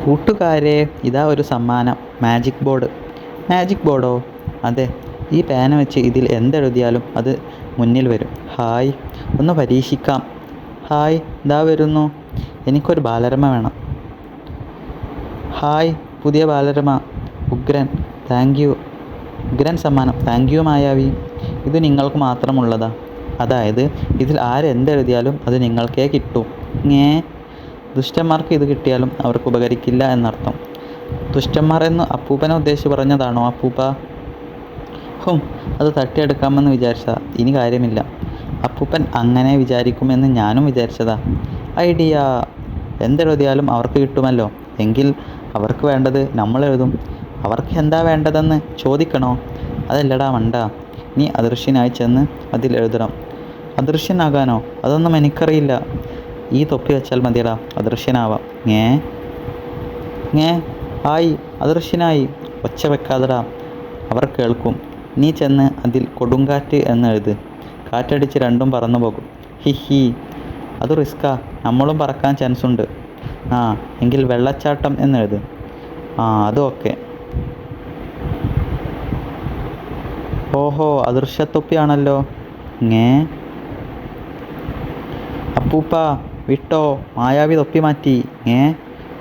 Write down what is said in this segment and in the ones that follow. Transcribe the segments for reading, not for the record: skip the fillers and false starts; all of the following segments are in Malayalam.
കൂട്ടുകാരെ, ഇതാ ഒരു സമ്മാനം. Magic board. മാജിക് ബോർഡോ? അതെ. ഈ പേന വെച്ച് ഇതിൽ എന്തെഴുതിയാലും അത് മുന്നിൽ വരും. ഹായ്, ഒന്ന് പരീക്ഷിക്കാം. ഹായ്, ഇതാ വരുന്നു. എനിക്കൊരു ബാലരമ വേണം. ഹായ്, പുതിയ ബാലരമ. ഉഗ്രൻ. Thank you. ഉഗ്രൻ സമ്മാനം. താങ്ക് യു മായാവി. ഇത് നിങ്ങൾക്ക് മാത്രമുള്ളതാ. അതായത് ഇതിൽ ആരെന്തെഴുതിയാലും അത് നിങ്ങൾക്കേ കിട്ടൂ. ഞേ ദുഷ്ടന്മാർക്ക് ഇത് കിട്ടിയാലും അവർക്ക് ഉപകരിക്കില്ല എന്നർത്ഥം. ദുഷ്ടന്മാർ എന്ന് അപ്പൂപ്പനെ ഉദ്ദേശിച്ച് പറഞ്ഞതാണോ അപ്പൂപ്പ? അത് തട്ടിയെടുക്കാമെന്ന് വിചാരിച്ചതാ. ഇനി കാര്യമില്ല. അപ്പൂപ്പൻ അങ്ങനെ വിചാരിക്കുമെന്ന് ഞാനും വിചാരിച്ചതാ. ഐഡിയ. എന്തെഴുതിയാലും അവർക്ക് കിട്ടുമല്ലോ. എങ്കിൽ അവർക്ക് വേണ്ടത് നമ്മൾ എഴുതും. അവർക്ക് എന്താ വേണ്ടതെന്ന് ചോദിക്കണോ? അതല്ലടാ മണ്ട. നീ അദൃശ്യനായി ചെന്ന് അതിൽ എഴുതണം. അദൃശ്യനാകാനോ? അതൊന്നും എനിക്കറിയില്ല. ഈ തൊപ്പി വെച്ചാൽ മതിയടാ അദൃശ്യനാവാം. ഞേ ആയി, അദൃശ്യനായി. ഒച്ച വെക്കാതെടാ, അവർ കേൾക്കും. നീ ചെന്ന് അതിൽ കൊടുങ്കാറ്റ് എന്നെഴുത്. കാറ്റടിച്ച് രണ്ടും പറന്നു പോകും. ഹി, അത് റിസ്ക്കാ. നമ്മളും പറക്കാൻ ചാൻസുണ്ട്. എങ്കിൽ വെള്ളച്ചാട്ടം എന്നെഴുത്. അതും ഓക്കെ. ഓഹോ, അദൃശ്യത്തൊപ്പിയാണല്ലോ. അപ്പൂപ്പ വിട്ടോ, മായാവി തൊപ്പി മാറ്റി.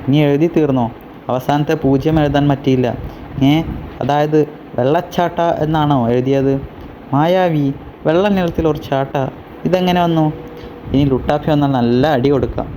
നീ എഴുതി തീർന്നോ? അവസാനത്തെ 0 എഴുതാൻ പറ്റിയില്ല. അതായത് വെള്ളച്ചാട്ട എന്നാണോ എഴുതിയത്? മായാവി, വെള്ള നിറത്തിൽ ഒരു ചാട്ട. ഇതെങ്ങനെ വന്നു? ഇനി ലുട്ടാപ്പി വന്നാൽ നല്ല അടി കൊടുക്കാം.